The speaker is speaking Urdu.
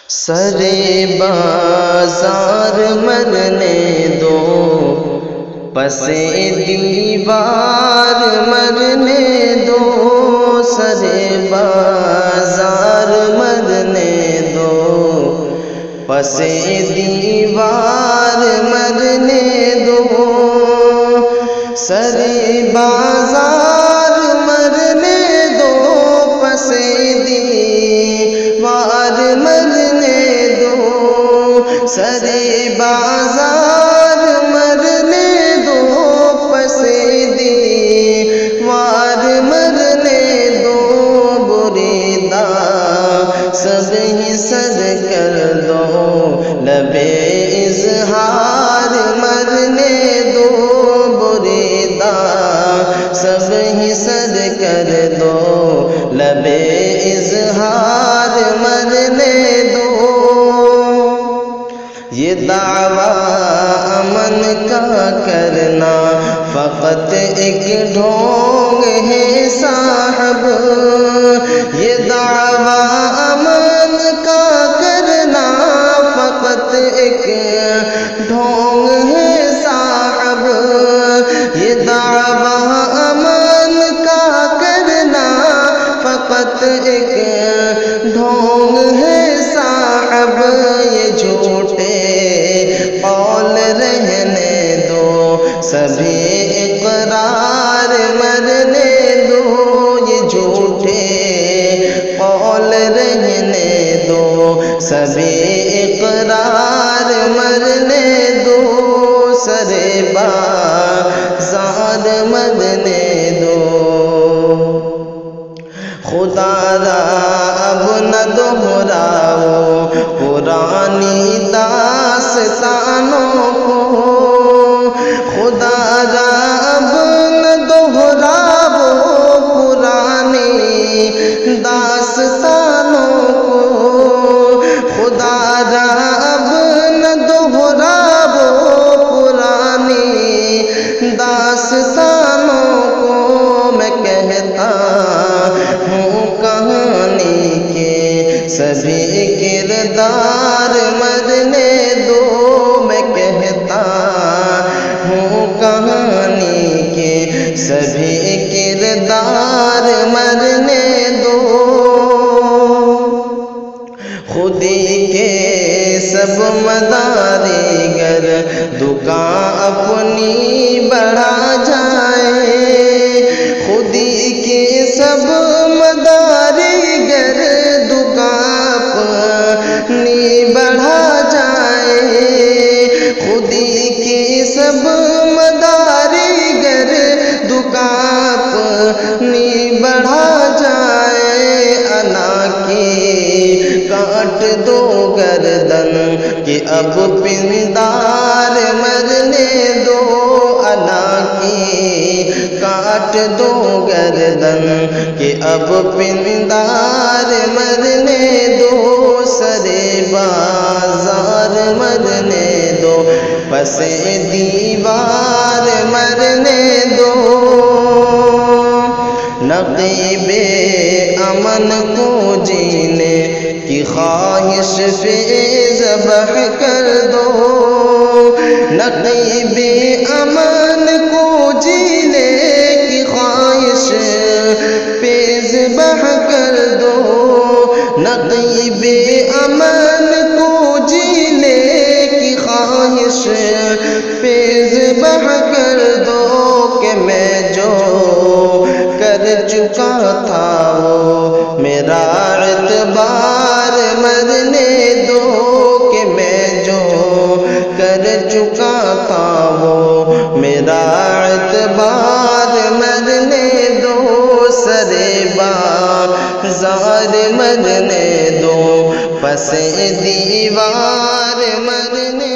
سرے بازار مرنے دو، پسے دیوار مرنے دو، سرے بازار مرنے دو، پسے دیوار مرنے دو، سرے بازار مرنے دو، پسے دیوار مرنے دو، سرے بازار مرنے دو، پسے دیوار مرنے دو، بریدہ سب ہی سر کر دو، لبے اظہار مرنے دو، بریدہ سب ہی سر کر دو، لبے اظہار مرنے دو۔ یہ دعویٰ امن کا کرنا فقط ایک ڈھونگ ہے صاحب، یہ دعویٰ امن کا کرنا فقط ایک ڈھونگ ہے صاحب، یہ دعویٰ امن کا کرنا فقط ایک ڈھونگ ہے صاحب، یہ جھوٹے قول رہنے دو، سبھی اقرار مرنے دو، یہ جھوٹے قول رہنے دو، سبھی اقرار مرنے دو، سرے بازار مرنے دو۔ خدا را اب نہ دہراؤ پرانی داستانوں کو، خدا را اب نہ دہراؤ پرانی داستانوں کو، خدا را اب نہ دہراؤ پرانی داستانوں کو، میں کہتا ہوں کہانی کے سبھی کردار مرنے دو، میں کہتا ہوں کہانی کے سبھی کردار مرنے دو، خودی کے سب مداری گر دکان اپنی بڑھا جائے، خودی کے سب مداری گر دکان اپنی بڑھا جائے، خودی کے سب مداری گر دکان اپنی بڑھا جائے، انا کی کاٹ دو گردن کہ اب پندار مرنے دو، انا کی کاٹ دو گردن کہ اب پندار مرنے دو، سرے بازار مرنے دو، پسے دیوار مرنے دو، نقیب امن کو جینے کی خواہش پہ ذبح کر دو، نقیب امن کو جینے کی خواہش پہ ذبح کر دو، نقیب امن کو جینے کی خواہش پہ ذبح کر دو، کہ میں جو کر چکا تھا وہ میرا اعتبار مرنے دو، کہ میں جو کر چکا تھا وہ میرا اعتبار مرنے دو، سرے بازار مرنے دو، پسے دیوار مرنے